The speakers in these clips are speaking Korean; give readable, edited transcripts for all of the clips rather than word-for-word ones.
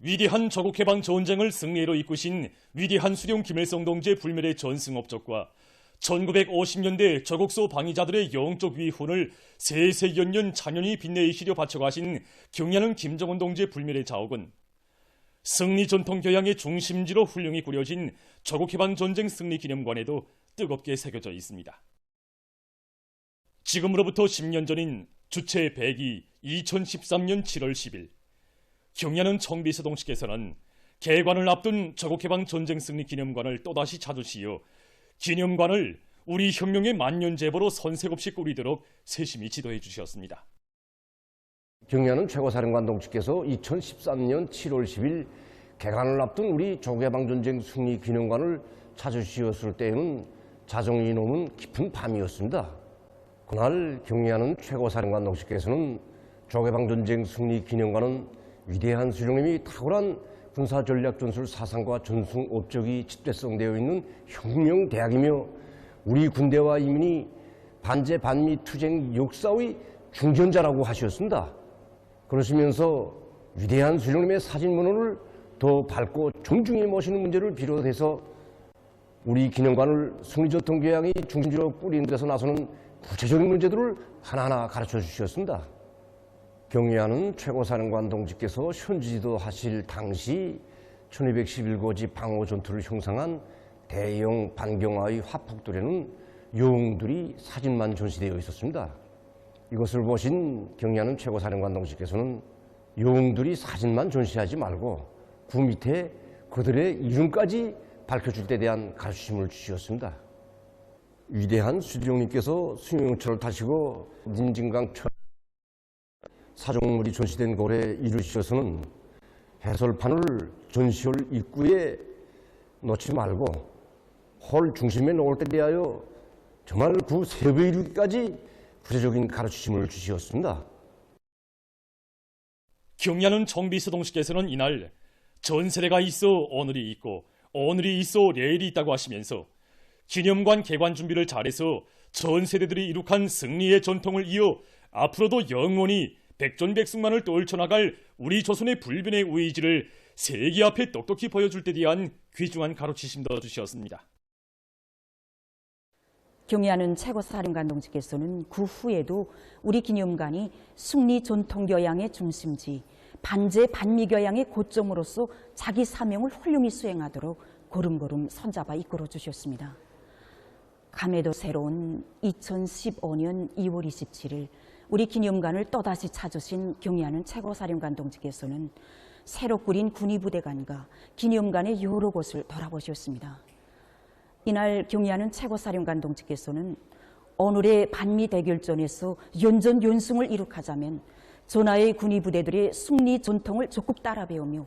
위대한 조국해방 전쟁을 승리로 이끄신 위대한 수령 김일성 동지의 불멸의 전승업적과 1950년대 조국소 방위자들의 영적 위훈을 세세 연년 찬연히 빛내시려 바쳐가신 경야는 김정은 동지의 불멸의 자옥은 승리 전통 교양의 중심지로 훌륭히 꾸려진 조국해방 전쟁 승리 기념관에도 뜨겁게 새겨져 있습니다. 지금으로부터 10년 전인 주체 100이 2013년 7월 10일 경야는 청비서동식께서는 개관을 앞둔 조국해방 전쟁 승리 기념관을 또다시 찾으시어 기념관을 우리 혁명의 만년제보로 선색 없이 꾸리도록 세심히 지도해 주셨습니다. 경야는 최고사령관 동지께서 2013년 7월 10일 개관을 앞둔 우리 조국해방 전쟁 승리 기념관을 찾으시었을 때에는 자정이 넘은 깊은 밤이었습니다. 그날 경야는 최고사령관 동지께서는 조국해방 전쟁 승리 기념관은 위대한 수령님이 탁월한 군사전략 전술 사상과 전승 업적이 집대성되어 있는 혁명대학이며 우리 군대와 인민이 반제 반미 투쟁 역사의 중전자라고 하셨습니다. 그러시면서 위대한 수령님의 사진문헌을 더 밝고 존중히 모시는 문제를 비롯해서 우리 기념관을 승리전통 교양이 중심지로 꾸리는 데서 나서는 구체적인 문제들을 하나하나 가르쳐 주셨습니다. 경야는 최고사령관 동지께서 현지지도 하실 당시 1211고지 방어 전투를 형상한 대형 반경화의 화폭돌에는 영웅들이 사진만 전시되어 있었습니다. 이것을 보신 경야는 최고사령관 동지께서는 영웅들이 사진만 전시하지 말고 그 밑에 그들의 이름까지 밝혀줄 때 대한 가르침을 주셨습니다. 위대한 수령님께서 수명철을 타시고 nim진강천 사종물이 전시된 곳에 이르시어서는 해설판을 전시홀 입구에 놓지 말고 홀 중심에 놓을 때 대하여 정말 그 세부에 이르기까지 구체적인 가르침을 주시었습니다. 경야는 청비서동식께서는 이날 전세대가 있어 오늘이 있고 오늘이 있어 내일이 있다고 하시면서 기념관 개관 준비를 잘해서 전 세대들이 이룩한 승리의 전통을 이어 앞으로도 영원히 백전백승만을 떨쳐나갈 우리 조선의 불변의 의지를 세계 앞에 똑똑히 보여줄 때 대한 귀중한 가르치심도 주셨습니다. 경야는 최고사령관 동지께서는 그 후에도 우리 기념관이 승리 전통 교양의 중심지, 반제 반미 교양의 고점으로서 자기 사명을 훌륭히 수행하도록 걸음걸음 손잡아 이끌어 주셨습니다. 감회도 새로운 2015년 2월 27일 우리 기념관을 또다시 찾으신 경야는 최고사령관 동지께서는 새로 꾸린 군의부대관과 기념관의 여러 곳을 돌아보셨습니다. 이날 경야는 최고사령관 동지께서는 오늘의 반미 대결전에서 연전연승을 이룩하자면 전하의 군의부대들의 승리 전통을 적극 따라 배우며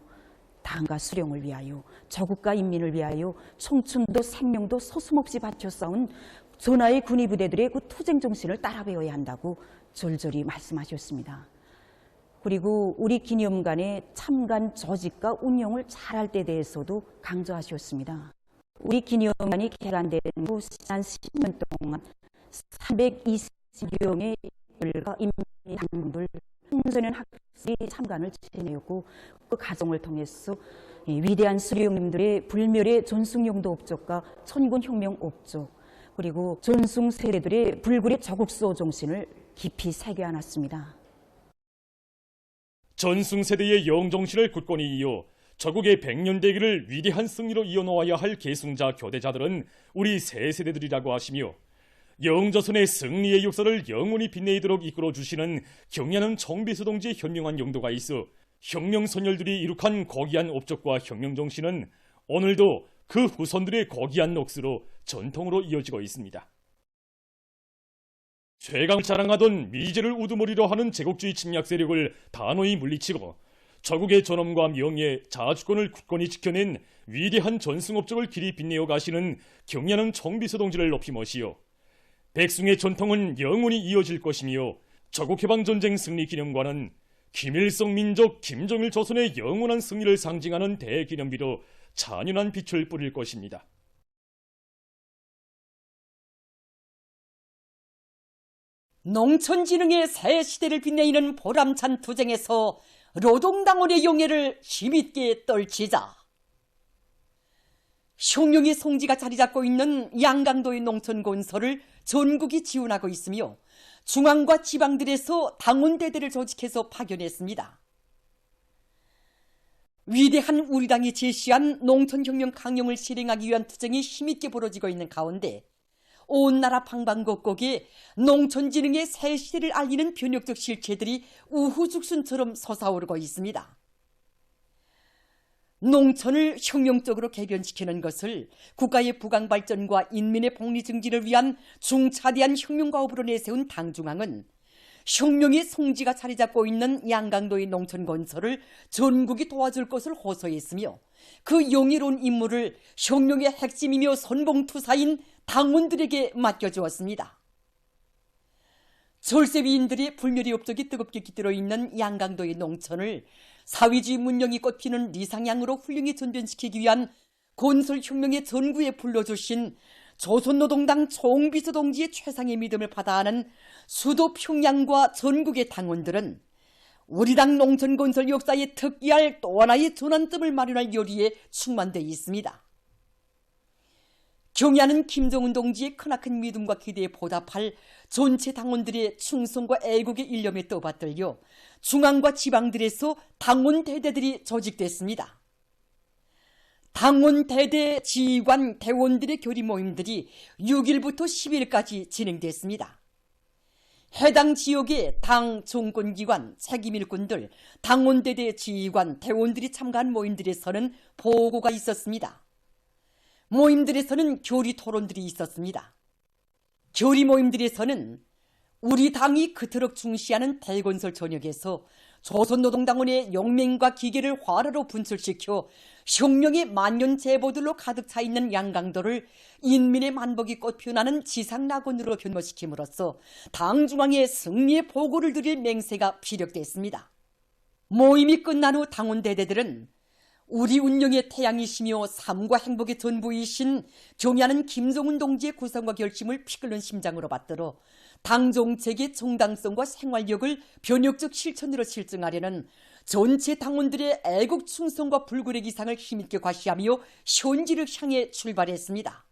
당과 수령을 위하여 조국과 인민을 위하여 청춘도 생명도 서슴없이 바쳐 싸운 전하의 군의부대들의 그 투쟁 정신을 따라 배워야 한다고 절절히 말씀하셨습니다. 그리고 우리 기념관의 참관 조직과 운영을 잘할 때 대해서도 강조하셨습니다. 우리 기념관이 개관된 후 지난 10년 동안 320여명의 인물과 인민 당분들 청소년 학생이 참관을 지내었고 그 과정을 통해서 위대한 수령님들의 불멸의 전승용도 업적과 천군혁명 업적 그리고 전승 세대들의 불굴의 조국수호 정신을 깊이 새겨안았습니다. 전승 세대의 영정신을 굳건히 이어 조국의 백년대기를 위대한 승리로 이어놓아야 할 계승자 교대자들은 우리 새 세대들이라고 하시며 영조선의 승리의 역사를 영원히 빛내도록 이끌어주시는 경야는 청비서동지의 현명한 용도가 있어 혁명선열들이 이룩한 고귀한 업적과 혁명정신은 오늘도 그 후손들의 고귀한 넋으로 전통으로 이어지고 있습니다. 최강을 자랑하던 미제를 우두머리로 하는 제국주의 침략 세력을 단호히 물리치고 조국의 존엄과 명예, 자주권을 굳건히 지켜낸 위대한 전승업적을 길이 빛내어 가시는 경야는 청비서동지를 높이 모시어 백승의 전통은 영원히 이어질 것이며 조국해방전쟁 승리기념관은 김일성 민족 김정일 조선의 영원한 승리를 상징하는 대기념비로 찬연한 빛을 뿌릴 것입니다. 농촌진흥의 새 시대를 빛내는 보람찬 투쟁에서 노동당원의 용예를 힘있게 떨치자 흉룡의 송지가 자리 잡고 있는 양강도의 농촌 건설을 전국이 지원하고 있으며 중앙과 지방들에서 당원대대를 조직해서 파견했습니다. 위대한 우리 당이 제시한 농촌혁명 강령을 실행하기 위한 투쟁이 힘있게 벌어지고 있는 가운데 온 나라 방방곡곡에 농촌진흥의 새 시대를 알리는 변혁적 실체들이 우후죽순처럼 솟아오르고 있습니다. 농촌을 혁명적으로 개변시키는 것을 국가의 부강발전과 인민의 복리증진을 위한 중차대한 혁명과업으로 내세운 당중앙은 혁명의 송지가 자리 잡고 있는 양강도의 농촌 건설을 전국이 도와줄 것을 호소했으며 그 용의로운 임무를 혁명의 핵심이며 선봉투사인 당원들에게 맡겨주었습니다. 절세위인들의 불멸의 업적이 뜨겁게 깃들어 있는 양강도의 농촌을 사회주의 문명이 꽃피는 리상향으로 훌륭히 전변시키기 위한 건설혁명의 전구에 불러주신 조선노동당 총비서 동지의 최상의 믿음을 받아하는 수도 평양과 전국의 당원들은 우리 당 농촌건설 역사에 특기할 또 하나의 전환점을 마련할 요리에 충만되어 있습니다. 경의하는 김정은 동지의 크나큰 믿음과 기대에 보답할 전체 당원들의 충성과 애국의 일념에 떠받들려 중앙과 지방들에서 당원 대대들이 조직됐습니다. 당원 대대 지휘관 대원들의 교리 모임들이 6일부터 10일까지 진행됐습니다. 해당 지역의 당 정권기관 책임일꾼들, 당원 대대 지휘관 대원들이 참가한 모임들에서는 보고가 있었습니다. 모임들에서는 교리 토론들이 있었습니다. 교리 모임들에서는 우리 당이 그토록 중시하는 대건설 전역에서 조선노동당원의 용맹과 기계를 활화로 분출시켜 혁명의 만년 제보들로 가득 차 있는 양강도를 인민의 만복이 꽃피어나는 지상낙원으로 변모시킴으로써 당 중앙의 승리의 보고를 드릴 맹세가 피력됐습니다. 모임이 끝난 후 당원 대대들은 우리 운명의 태양이시며 삶과 행복의 전부이신 경의하는 김정은 동지의 구성과 결심을 피 끓는 심장으로 받들어 당 정책의 정당성과 생활력을 변혁적 실천으로 실증하려는 전체 당원들의 애국 충성과 불굴의 기상을 힘있게 과시하며 현지를 향해 출발했습니다.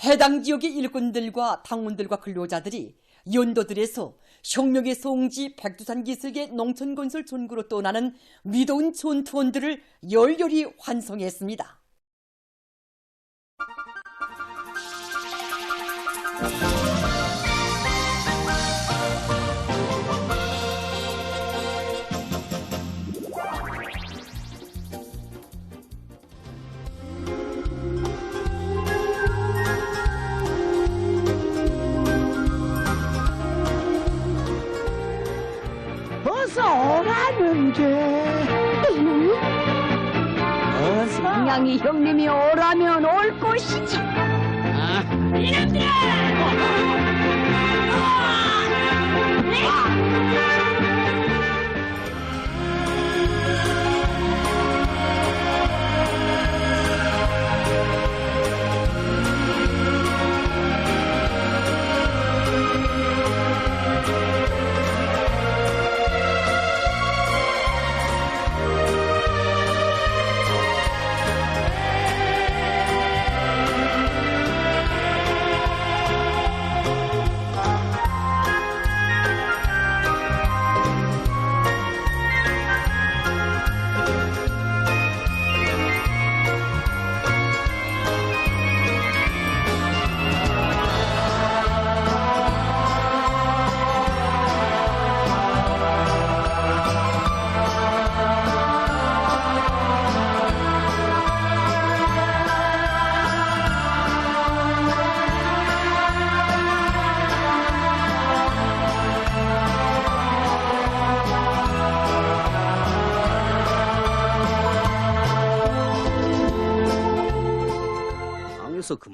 해당 지역의 일꾼들과 당원들과 근로자들이 연도들에서 혁명의 송지 백두산 기슭의 농촌건설 전구로 떠나는 위도운 전투원들을 열렬히 환송했습니다. 어서 오라는 게 어서 양이 형님이 오라면 올 것이지.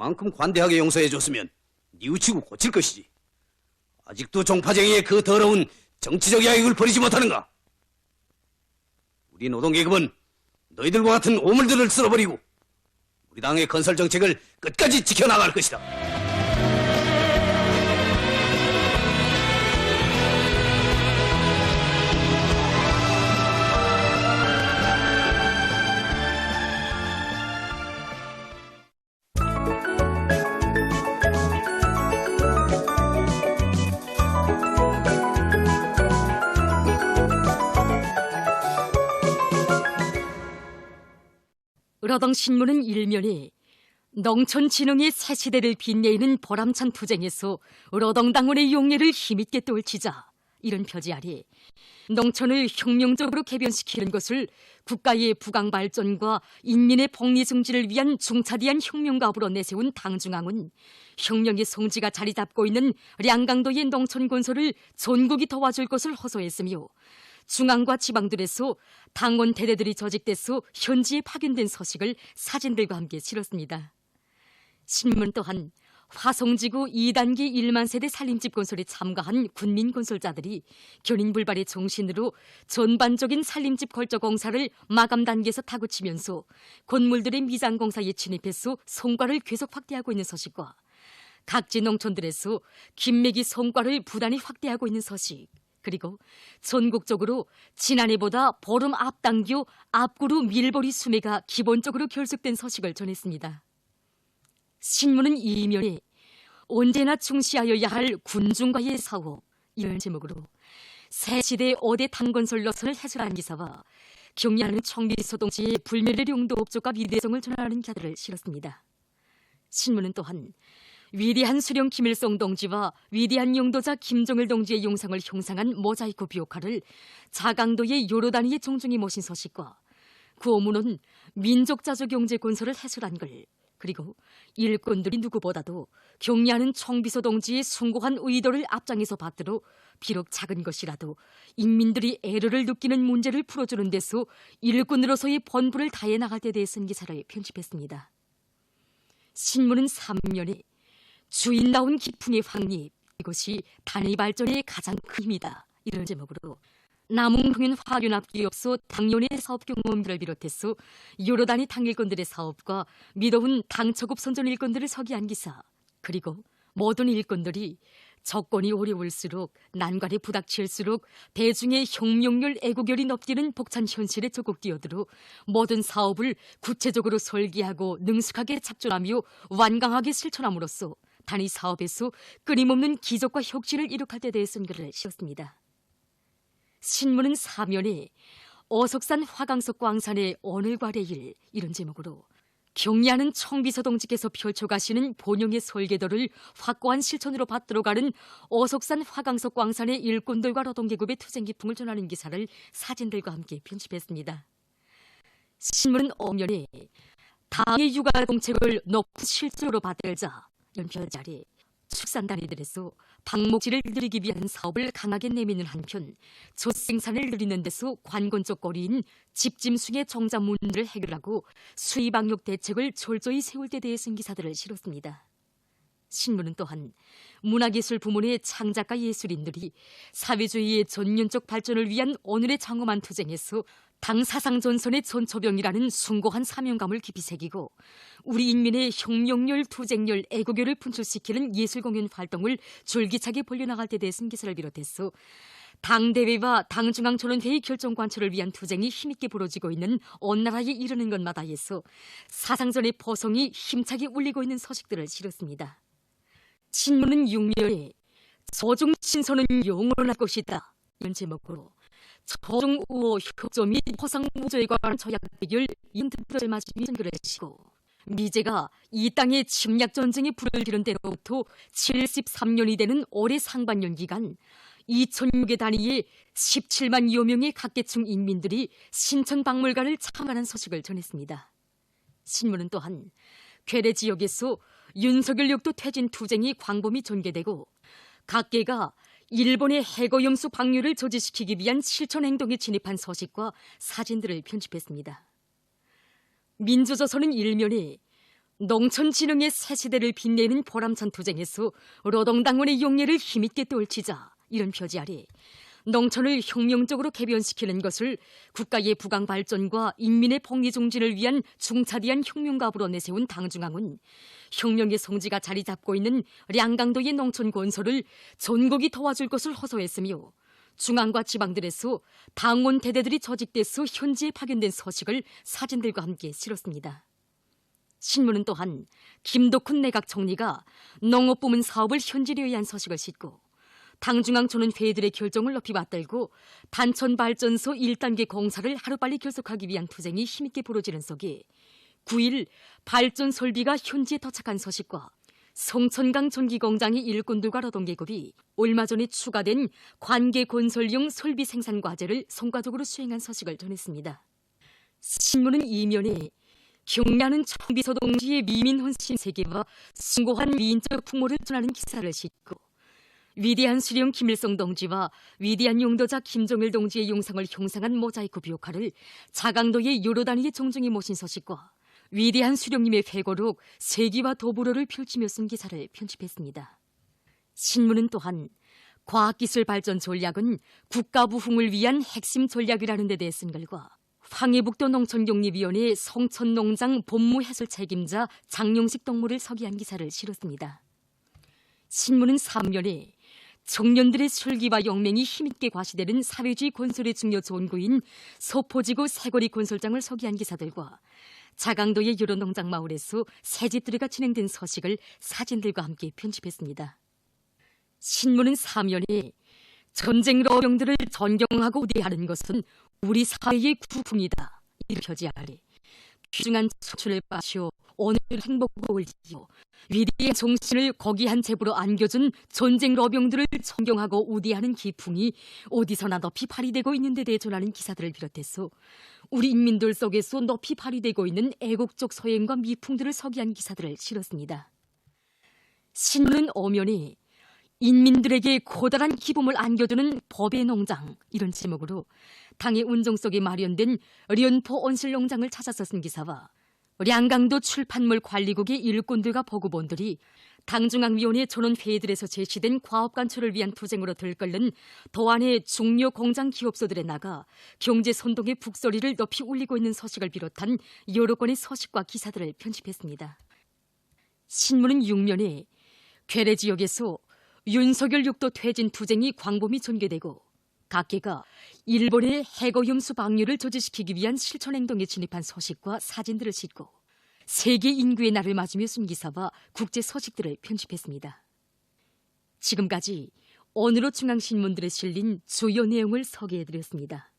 그만큼 관대하게 용서해줬으면 뉘우치고 고칠 것이지. 아직도 종파쟁이의 그 더러운 정치적 야익을 버리지 못하는가? 우리 노동계급은 너희들과 같은 오물들을 쓸어버리고 우리 당의 건설 정책을 끝까지 지켜나갈 것이다. 러덩신문은 일면에 농촌진흥의 새 시대를 빛내는 보람찬 투쟁에서 러덩당원의 용예를 힘있게 떨치자 이런 표지 아래 농촌을 혁명적으로 개변시키는 것을 국가의 부강 발전과 인민의 복리 증진을 위한 중차대한 혁명가업으로 내세운 당중앙은 혁명의 성지가 자리 잡고 있는 량강도의 농촌 건설을 전국이 도와줄 것을 호소했으며 중앙과 지방들에서 당원 대대들이 조직돼서 현지에 파견된 소식을 사진들과 함께 실었습니다. 신문 또한 화성지구 2단계 1만 세대 살림집 건설에 참가한 군민 건설자들이 견인불발의 정신으로 전반적인 살림집 걸저 공사를 마감 단계에서 타구치면서 건물들의 미장 공사에 진입해서 성과를 계속 확대하고 있는 소식과 각지 농촌들에서 김매기 성과를 부단히 확대하고 있는 소식, 그리고 전국적으로 지난해보다 보름 앞당겨 앞구루 밀보리 수매가 기본적으로 결속된 소식을 전했습니다. 신문은 이면에 언제나 중시하여야 할 군중과의 사업 이런 제목으로 새 시대의 5대 당건설 노선을 해설한 기사와 경리하는 청비소동지의 불멸의 용도 업적과 위대성을 전하는 기사들을 실었습니다. 신문은 또한 위대한 수령 김일성 동지와 위대한 용도자 김정일 동지의 용상을 형상한 모자이크 뷰화를 자강도의 여러 단위의 종중이 모신 소식과 구호문은 민족자주 경제 건설을 해설한 글, 그리고 일꾼들이 누구보다도 경리하는 청비서 동지의 숭고한 의도를 앞장에서 받들어 비록 작은 것이라도 인민들이 애로를 느끼는 문제를 풀어주는 데서 일꾼으로서의 본분을 다해 나갈 때 대해 쓴 기사를 편집했습니다. 신문은 3면에 주인다운 기풍의 확립, 이것이 단위 발전의 가장 큰 힘이다 이런 제목으로 남웅동현 화륜합기업소 당연의 사업 경험들을 비롯해서 여러 단위 당일꾼들의 사업과 미더운 당처급 선전 일꾼들을 서기한 기사, 그리고 모든 일꾼들이 조건이 어려울수록 난관에 부닥칠수록 대중의 혁명열 애국열이 넘치는 복찬 현실에 적극 뛰어들어 모든 사업을 구체적으로 설계하고 능숙하게 작존하며 완강하게 실천함으로써 단위 사업에서 끊임없는 기적과 혁신을 이룩할 때 대해 쓴 글을 씌웠습니다. 신문은 4면에 어석산 화강석 광산의 오늘과 내일 이런 제목으로 경리하는 청비서 동지께서 펼쳐가시는 본영의 설계도를 확고한 실천으로 받들어가는 어석산 화강석 광산의 일꾼들과 노동계급의 투쟁 기풍을 전하는 기사를 사진들과 함께 편집했습니다. 신문은 5면에 당의 육아 공책을 높은 실적으로 받들자 이런 표지 아래 축산단위들에서 방목질을 늘리기 위한 사업을 강하게 내미는 한편 젖생산을 늘리는 데서 관건적 거리인 집짐승의 정자 문제를 해결하고 수입방역 대책을 철저히 세울 때 대해 쓴 기사들을 실었습니다. 신문은 또한 문화예술 부문의 창작가 예술인들이 사회주의의 전면적 발전을 위한 오늘의 장엄한 투쟁에서 당 사상 전선의 전초병이라는 숭고한 사명감을 깊이 새기고 우리 인민의 혁명열, 투쟁열, 애국열을 분출시키는 예술공연 활동을 줄기차게 벌려나갈 때 대해 쓴 기사를 비롯해서 당대회와 당중앙전원회의 결정관철을 위한 투쟁이 힘있게 벌어지고 있는 온 나라에 이르는 것마다에서 사상전의 포성이 힘차게 울리고 있는 소식들을 실었습니다. 신문은 6면에 조중신선은 영원할 것이다 이런 제목으로 조중우호 협조 및 포상무조에 관한 조약 대결 인트를 맞으며 글을 쓰고 미제가 이 땅의 침략전쟁에 불을 지른 때로부터 73년이 되는 올해 상반년 기간 2006개 단위의 17만여 명의 각계층 인민들이 신천박물관을 참관한 소식을 전했습니다. 신문은 또한 괴뢰 지역에서 윤석열 역도 퇴진 투쟁이 광범위 전개되고 각계가 일본의 해고염수 방류를 저지시키기 위한 실천 행동에 진입한 소식과 사진들을 편집했습니다. 민주조선은 일면에 농촌진흥의 새 시대를 빛내는 보람찬 투쟁에서 노동당원의 용예를 힘있게 떨치자 이런 표지 아래 농촌을 혁명적으로 개변시키는 것을 국가의 부강 발전과 인민의 복리 증진을 위한 중차대한 혁명가업으로 내세운 당중앙은 혁명의 성지가 자리 잡고 있는 량강도의 농촌 건설을 전국이 도와줄 것을 호소했으며 중앙과 지방들에서 당원 대대들이 조직돼서 현지에 파견된 소식을 사진들과 함께 실었습니다. 신문은 또한 김덕훈 내각 총리가 농업부문 사업을 현지에 위한 소식을 싣고 당중앙촌은 회의들의 결정을 높이 받들고 단천발전소 1단계 공사를 하루빨리 결속하기 위한 투쟁이 힘있게 벌어지는 속에 9일 발전 설비가 현지에 도착한 소식과 성천강 전기공장의 일꾼들과 노동계급이 얼마 전에 추가된 관계 건설용 설비 생산 과제를 성과적으로 수행한 소식을 전했습니다. 신문은 이면에 경례하는 청비서 동지의 미민 헌신 세계와 숭고한 미인적 풍모를 전하는 기사를 싣고 위대한 수령 김일성 동지와 위대한 용도자 김정일 동지의 용상을 형상한 모자이크 벽화를 자강도의 여러 단위의 정중히 모신 소식과 위대한 수령님의 회고록 세기와 도불어를 펼치며 쓴 기사를 편집했습니다. 신문은 또한 과학기술 발전 전략은 국가 부흥을 위한 핵심 전략이라는 데 대해 쓴 글과 황해북도 농촌격리위원회 성천농장 본무 해설 책임자 장용식 동무를 서기한 기사를 실었습니다. 신문은 3면에 청년들의 술기와 영맹이 힘있게 과시되는 사회주의 건설의 중요 존구인 서포지구 새거리 건설장을 서기한 기사들과 자강도의 여러 농장 마을에서 새집들이가 진행된 소식을 사진들과 함께 편집했습니다. 신문은 3면에 전쟁 어병들을 존경하고 우대하는 것은 우리 사회의 구풍이다. 이 표지 아래 귀중한 청춘을 빠시오 오늘 행복을 올리오 위대한 정신을 거기한 제부로 안겨준 전쟁 어병들을 존경하고 우대하는 기풍이 어디서나 높이 발휘되고 있는 데 대해 전하는 기사들을 비롯해서 우리 인민들 속에서 높이 발휘되고 있는 애국적 소행과 미풍들을 서기한 기사들을 실었습니다. 신문은 어면에 인민들에게 커다란 기쁨을 안겨주는 법의 농장 이런 제목으로 당의 운정 속에 마련된 련포 온실농장을 찾아서 쓴 기사와 량강도 출판물 관리국의 일꾼들과 보고본들이 당중앙위원회 전원회의들에서 제시된 과업관철을 위한 투쟁으로 들끓는 도안의 중요 공장 기업소들에 나가 경제 선동의 북소리를 높이 울리고 있는 소식을 비롯한 여러 건의 소식과 기사들을 편집했습니다. 신문은 6면에 괴뢰 지역에서 윤석열 6도 퇴진 투쟁이 광범위 전개되고 각계가 일본의 해고염수 방류를 조지시키기 위한 실천행동에 진입한 소식과 사진들을 싣고 세계 인구의 날을 맞으며 쓴 기사와 국제 소식들을 편집했습니다. 지금까지 오늘의 중앙신문들에 실린 주요 내용을 소개해드렸습니다.